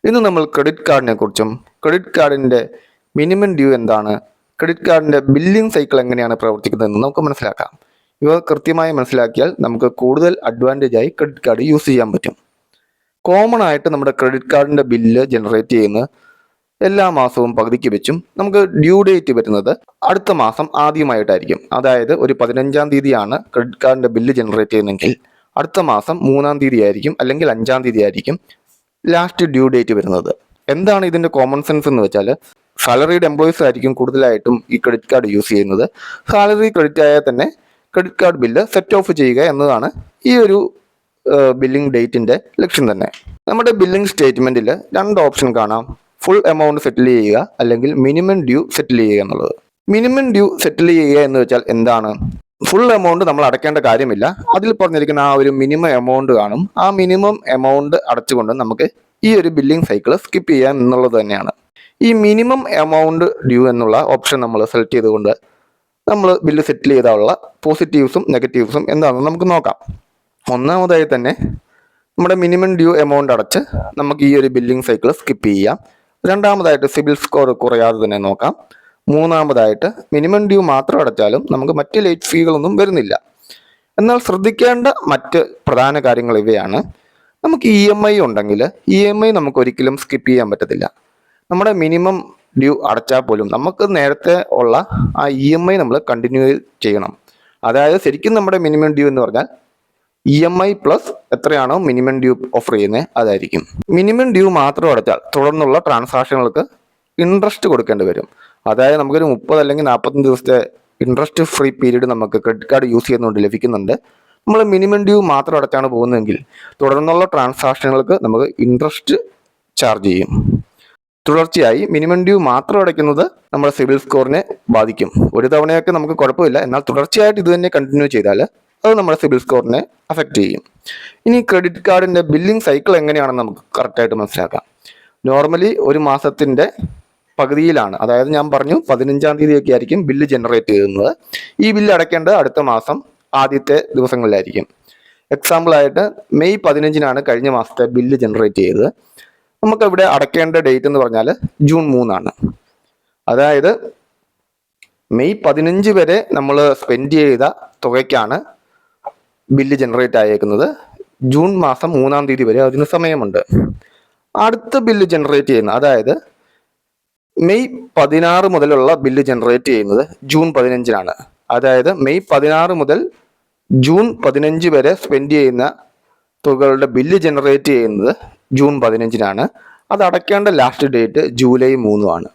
ഇന്ന് നമ്മൾ ക്രെഡിറ്റ് കാർഡിനെ കുറിച്ചും ക്രെഡിറ്റ് കാർഡിൻ്റെ മിനിമം ഡ്യൂ എന്താണ്, ക്രെഡിറ്റ് കാർഡിൻ്റെ ബില്ലിംഗ് സൈക്കിൾ എങ്ങനെയാണ് പ്രവർത്തിക്കുന്നതെന്ന് നമുക്ക് മനസ്സിലാക്കാം. ഇവ കൃത്യമായി മനസ്സിലാക്കിയാൽ നമുക്ക് കൂടുതൽ അഡ്വാൻറ്റേജ് ആയി ക്രെഡിറ്റ് കാർഡ് യൂസ് ചെയ്യാൻ പറ്റും. കോമൺ ആയിട്ട് നമ്മുടെ ക്രെഡിറ്റ് കാർഡിൻ്റെ ബില്ല് ജനറേറ്റ് ചെയ്യുന്നത് എല്ലാ മാസവും പകുതിക്ക് വെച്ചും നമുക്ക് ഡ്യൂ ഡേറ്റ് വരുന്നത് അടുത്ത മാസം ആദ്യമായിട്ടായിരിക്കും. അതായത് ഒരു 15-ാം തീയതിയാണ് ക്രെഡിറ്റ് കാർഡിൻ്റെ ബില്ല് ജനറേറ്റ് ചെയ്യുന്നതെങ്കിൽ അടുത്ത മാസം 3-ാം തീയതി ആയിരിക്കും അല്ലെങ്കിൽ 5-ാം തീയതി ആയിരിക്കും ലാസ്റ്റ് ഡ്യൂ ഡേറ്റ് വരുന്നത്. എന്താണ് ഇതിൻ്റെ കോമൺ സെൻസ് എന്ന് വെച്ചാൽ, സാലറീഡ് എംപ്ലോയീസ് ആയിരിക്കും കൂടുതലായിട്ടും ഈ ക്രെഡിറ്റ് കാർഡ് യൂസ് ചെയ്യുന്നത്. സാലറി ക്രെഡിറ്റ് ആയാൽ തന്നെ credit card bill set of ചെയ്യുക എന്നതാണ് ഈ ഒരു ബില്ലിംഗ് ഡേറ്റിൻ്റെ ലക്ഷ്യം തന്നെ. നമ്മുടെ ബില്ലിംഗ് സ്റ്റേറ്റ്മെൻറ്റിൽ 2 ഓപ്ഷൻ കാണാം: ഫുൾ എമൗണ്ട് സെറ്റിൽ ചെയ്യുക അല്ലെങ്കിൽ മിനിമം ഡ്യൂ സെറ്റിൽ ചെയ്യുക എന്നുള്ളത്. മിനിമം ഡ്യൂ സെറ്റിൽ ചെയ്യുക എന്ന് വെച്ചാൽ എന്താണ്? ഫുൾ എമൗണ്ട് നമ്മൾ അടയ്ക്കേണ്ട കാര്യമില്ല. അതിൽ പറഞ്ഞിരിക്കുന്ന ആ ഒരു മിനിമം എമൗണ്ട് കാണും. ആ മിനിമം എമൗണ്ട് അടച്ചുകൊണ്ട് നമുക്ക് ഈ ഒരു ബില്ലിംഗ് സൈക്കിൾ സ്കിപ്പ് ചെയ്യാം എന്നുള്ളത് തന്നെയാണ്. ഈ മിനിമം എമൗണ്ട് ഡ്യൂ എന്നുള്ള ഓപ്ഷൻ നമ്മൾ സെലക്ട് ചെയ്തുകൊണ്ട് നമ്മൾ ബില്ല് സെറ്റിൽ ചെയ്താലുള്ള പോസിറ്റീവ്സും നെഗറ്റീവ്സും എന്താണെന്ന് നമുക്ക് നോക്കാം. ഒന്നാമതായി തന്നെ നമ്മുടെ മിനിമം ഡ്യൂ എമൗണ്ട് അടച്ച് നമുക്ക് ഈ ഒരു ബില്ലിംഗ് സൈക്കിൾ സ്കിപ്പ് ചെയ്യാം. രണ്ടാമതായിട്ട് സിബിൽ സ്കോർ കുറയാതെ തന്നെ നോക്കാം. മൂന്നാമതായിട്ട് മിനിമം ഡ്യൂ മാത്രം അടച്ചാലും നമുക്ക് മറ്റ് ലേറ്റ് ഫീകളൊന്നും വരുന്നില്ല. എന്നാൽ ശ്രദ്ധിക്കേണ്ട മറ്റ് പ്രധാന കാര്യങ്ങൾ ഇവയാണ്. നമുക്ക് EMI ഉണ്ടെങ്കിൽ EMI നമുക്ക് ഒരിക്കലും സ്കിപ്പ് ചെയ്യാൻ പറ്റത്തില്ല. നമ്മുടെ മിനിമം ഡ്യൂ അടച്ചാൽ പോലും നമുക്ക് നേരത്തെ ഉള്ള ആ EMI നമ്മൾ കണ്ടിന്യൂ ചെയ്യണം. അതായത് ശരിക്കും നമ്മുടെ മിനിമം ഡ്യൂ എന്ന് പറഞ്ഞാൽ EMI പ്ലസ് എത്രയാണോ മിനിമം ഡ്യൂ ഓഫർ ചെയ്യുന്നത് അതായിരിക്കും. മിനിമം ഡ്യൂ മാത്രം അടച്ചാൽ തുടർന്നുള്ള ട്രാൻസാക്ഷനുകൾക്ക് ഇൻട്രസ്റ്റ് കൊടുക്കേണ്ടി വരും. അതായത് നമുക്കൊരു 30 അല്ലെങ്കിൽ 45 ദിവസത്തെ ഇൻട്രസ്റ്റ് ഫ്രീ പീരീഡ് നമുക്ക് ക്രെഡിറ്റ് കാർഡ് യൂസ് ചെയ്യുന്നതുകൊണ്ട് ലഭിക്കുന്നുണ്ട്. നമ്മൾ മിനിമം ഡ്യൂ മാത്രം അടച്ചാണ് പോകുന്നതെങ്കിൽ തുടർന്നുള്ള ട്രാൻസാക്ഷനുകൾക്ക് നമുക്ക് ഇൻട്രസ്റ്റ് ചാർജ് ചെയ്യും. തുടർച്ചയായി മിനിമം ഡ്യൂ മാത്രം അടയ്ക്കുന്നത് നമ്മുടെ സിബിൽ സ്കോറിനെ ബാധിക്കും. ഒരു തവണയൊക്കെ നമുക്ക് കുഴപ്പമില്ല, എന്നാൽ തുടർച്ചയായിട്ട് ഇത് തന്നെ കണ്ടിന്യൂ ചെയ്താൽ അത് നമ്മുടെ സിബിൽ സ്കോറിനെ അഫക്റ്റ് ചെയ്യും. ഇനി ക്രെഡിറ്റ് കാർഡിൻ്റെ ബില്ലിംഗ് സൈക്കിൾ എങ്ങനെയാണെന്ന് നമുക്ക് കറക്റ്റായിട്ട് മനസ്സിലാക്കാം. നോർമലി ഒരു മാസത്തിൻ്റെ പകുതിയിലാണ്, അതായത് ഞാൻ പറഞ്ഞു 15-ാം തീയതിയൊക്കെ ആയിരിക്കും ബില്ല് ജനറേറ്റ് ചെയ്യുന്നത്. ഈ ബില്ല് അടയ്ക്കേണ്ടത് അടുത്ത മാസം ആദ്യത്തെ ദിവസങ്ങളിലായിരിക്കും. എക്സാമ്പിളായിട്ട് മെയ് 15-നാണ് കഴിഞ്ഞ മാസത്തെ ബില്ല് ജനറേറ്റ് ചെയ്തത്. നമുക്കിവിടെ അടയ്ക്കേണ്ട ഡേറ്റ് എന്ന് പറഞ്ഞാൽ ജൂൺ 3-ആണ്. അതായത് മെയ് 15 വരെ നമ്മൾ സ്പെൻഡ് ചെയ്ത തുകയ്ക്കാണ് ബില്ല് ജനറേറ്റ് ആയേക്കുന്നത്. ജൂൺ മാസം 3-ാം തീയതി വരെ അതിന് സമയമുണ്ട്. അടുത്ത ബില്ല് ജനറേറ്റ് ചെയ്യുന്ന, അതായത് മെയ് 16 മുതലുള്ള ബില്ല് ജനറേറ്റ് ചെയ്യുന്നത് ജൂൺ 15-നാണ്. അതായത് മെയ് 16 മുതൽ ജൂൺ 15 വരെ സ്പെൻഡ് ചെയ്യുന്ന തുകകളുടെ ബില്ല് ജനറേറ്റ് ചെയ്യുന്നത് ജൂൺ 15-നാണ്. അത് അടയ്ക്കേണ്ട ലാസ്റ്റ് ഡേറ്റ് ജൂലൈ 3-ആണ്.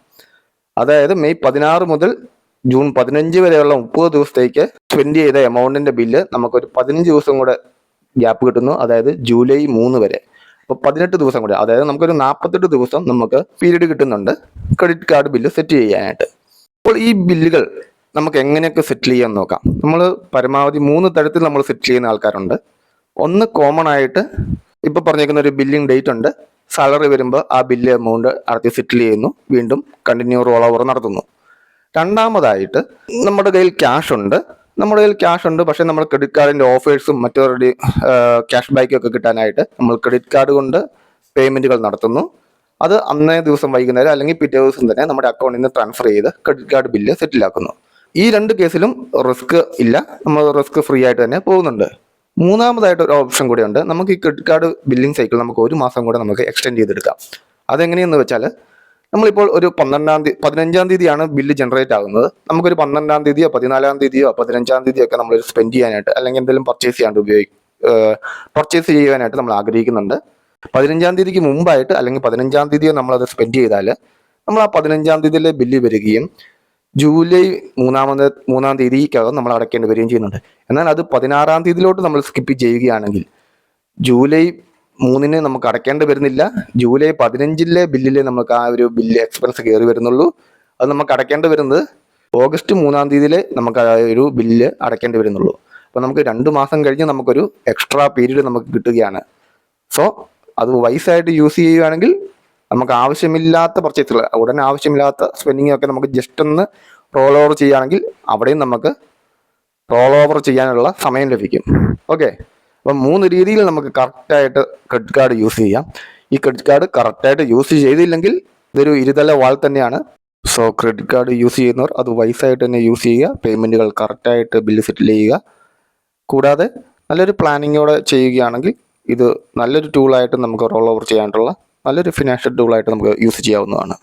അതായത് മെയ് 16 മുതൽ ജൂൺ 15 വരെയുള്ള 30 ദിവസത്തേക്ക് സ്പെൻഡ് ചെയ്ത എമൗണ്ടിൻ്റെ ബില്ല് നമുക്കൊരു 15 ദിവസം കൂടെ ഗ്യാപ്പ് കിട്ടുന്നു. അതായത് ജൂലൈ 3 വരെ. അപ്പോൾ 18 ദിവസം കൂടെ, അതായത് നമുക്കൊരു 48 ദിവസം നമുക്ക് പീരീഡ് കിട്ടുന്നുണ്ട് ക്രെഡിറ്റ് കാർഡ് ബില്ല് സെറ്റ് ചെയ്യാനായിട്ട്. അപ്പോൾ ഈ ബില്ലുകൾ നമുക്ക് എങ്ങനെയൊക്കെ സെറ്റിൽ ചെയ്യാൻ നോക്കാം. നമ്മൾ പരമാവധി 3 തരത്തിൽ നമ്മൾ സെറ്റ് ചെയ്യുന്ന ആൾക്കാരുണ്ട്. ഒന്ന്, കോമൺ ആയിട്ട് ഇപ്പോൾ പറഞ്ഞേക്കുന്ന ഒരു ബില്ലിംഗ് ഡേറ്റ് ഉണ്ട്. സാലറി വരുമ്പോൾ ആ ബില്ല് എമൗണ്ട് അടച്ച് സെറ്റിൽ ചെയ്യുന്നു, വീണ്ടും കണ്ടിന്യൂ റോൾ ഓവർ നടത്തുന്നു. രണ്ടാമതായിട്ട് നമ്മുടെ കയ്യിൽ ക്യാഷ് ഉണ്ട്. പക്ഷേ നമ്മൾ ക്രെഡിറ്റ് കാർഡിൻ്റെ ഓഫേഴ്സും മറ്റൊരു ക്യാഷ് ബാക്കും ഒക്കെ കിട്ടാനായിട്ട് നമ്മൾ ക്രെഡിറ്റ് കാർഡ് കൊണ്ട് പേയ്മെൻറ്റുകൾ നടത്തുന്നു. അത് അന്നേ ദിവസം വൈകുന്നേരം അല്ലെങ്കിൽ പിറ്റേ ദിവസം തന്നെ നമ്മുടെ അക്കൗണ്ടിൽ നിന്ന് ട്രാൻസ്ഫർ ചെയ്ത് ക്രെഡിറ്റ് കാർഡ് ബില്ല് സെറ്റിലാക്കുന്നു. ഈ 2 കേസിലും റിസ്ക് ഇല്ല, നമ്മൾ റിസ്ക് ഫ്രീ ആയിട്ട് തന്നെ പോകുന്നുണ്ട്. മൂന്നാമതായിട്ട് ഒരു ഓപ്ഷൻ കൂടെ ഉണ്ട്. നമുക്ക് ഈ ക്രെഡിറ്റ് കാർഡ് ബില്ലിംഗ് സൈക്കിൾ നമുക്ക് 1 മാസം കൂടെ നമുക്ക് എക്സ്റ്റെൻഡ് ചെയ്തെടുക്കാം. അതെങ്ങനെയെന്ന് വെച്ചാൽ, നമ്മളിപ്പോൾ ഒരു 15-ാം തീയതിയാണ് ബില്ല് ജനറേറ്റ് ആകുന്നത്. നമുക്കൊരു 12-ാം തീയതിയോ 14-ാം തീയതിയോ 15-ാം തീയതിയോ ഒക്കെ നമ്മൾ സ്പെൻഡ് ചെയ്യാനായിട്ട് അല്ലെങ്കിൽ എന്തെങ്കിലും പർച്ചേസ് ചെയ്യാനായിട്ട് നമ്മൾ ആഗ്രഹിക്കുന്നുണ്ട്. 15-ാം തീയതിക്ക് മുമ്പായിട്ട് അല്ലെങ്കിൽ 15-ാം തീയതിയോ നമ്മളത് സ്പെൻഡ് ചെയ്താൽ നമ്മൾ ആ 15-ാം തീയതിയിലെ ബില്ല് വരികയും ജൂലൈ 3-ാം തീയതിക്കകം നമ്മൾ അടയ്ക്കേണ്ടി വരികയും ചെയ്യുന്നുണ്ട്. എന്നാൽ അത് 16-ാം തീയതിയിലോട്ട് നമ്മൾ സ്കിപ്പ് ചെയ്യുകയാണെങ്കിൽ ജൂലൈ 3-ന് നമുക്ക് അടയ്ക്കേണ്ടി വരുന്നില്ല. ജൂലൈ 15-ലെ ബില്ലിൽ നമുക്ക് ആ ഒരു ബില്ല് എക്സ്പെൻസ് കയറി വരുന്നുള്ളൂ. അത് നമുക്ക് അടയ്ക്കേണ്ടി വരുന്നത് ഓഗസ്റ്റ് 3-ാം തീയതിയിലെ നമുക്ക് ആ ഒരു ബില്ല് അടയ്ക്കേണ്ടി വരുന്നുള്ളൂ. അപ്പോൾ നമുക്ക് 2 മാസം കഴിഞ്ഞ് നമുക്കൊരു എക്സ്ട്രാ പീരീഡ് നമുക്ക് കിട്ടുകയാണ്. സോ അത് വൈസായിട്ട് യൂസ് ചെയ്യുകയാണെങ്കിൽ നമുക്ക് ആവശ്യമില്ലാത്ത പർച്ചേസുകൾ, ഉടനെ ആവശ്യമില്ലാത്ത സ്പെൻഡിങ് ഒക്കെ നമുക്ക് ജസ്റ്റ് ഒന്ന് റോൾ ഓവർ ചെയ്യുകയാണെങ്കിൽ അവിടെയും നമുക്ക് റോൾ ഓവർ ചെയ്യാനുള്ള സമയം ലഭിക്കും. ഓക്കെ, അപ്പം 3 രീതിയിൽ നമുക്ക് കറക്റ്റായിട്ട് ക്രെഡിറ്റ് കാർഡ് യൂസ് ചെയ്യാം. ഈ ക്രെഡിറ്റ് കാർഡ് കറക്റ്റായിട്ട് യൂസ് ചെയ്തില്ലെങ്കിൽ ഇതൊരു ഇരുതല വാൾ തന്നെയാണ്. സോ ക്രെഡിറ്റ് കാർഡ് യൂസ് ചെയ്യുന്നവർ അത് വൈസായിട്ട് തന്നെ യൂസ് ചെയ്യുക, പേയ്മെൻറ്റുകൾ കറക്റ്റായിട്ട് ബില്ല് സെറ്റിൽ ചെയ്യുക. കൂടാതെ നല്ലൊരു പ്ലാനിങ്ങോടെ ചെയ്യുകയാണെങ്കിൽ ഇത് നല്ലൊരു ടൂളായിട്ട് നമുക്ക് റോൾ ഓവർ ചെയ്യാനുള്ള നല്ലൊരു ഫിനാൻഷ്യൽ ടൂളായിട്ട് നമുക്ക് യൂസ് ചെയ്യാവുന്നതാണ്.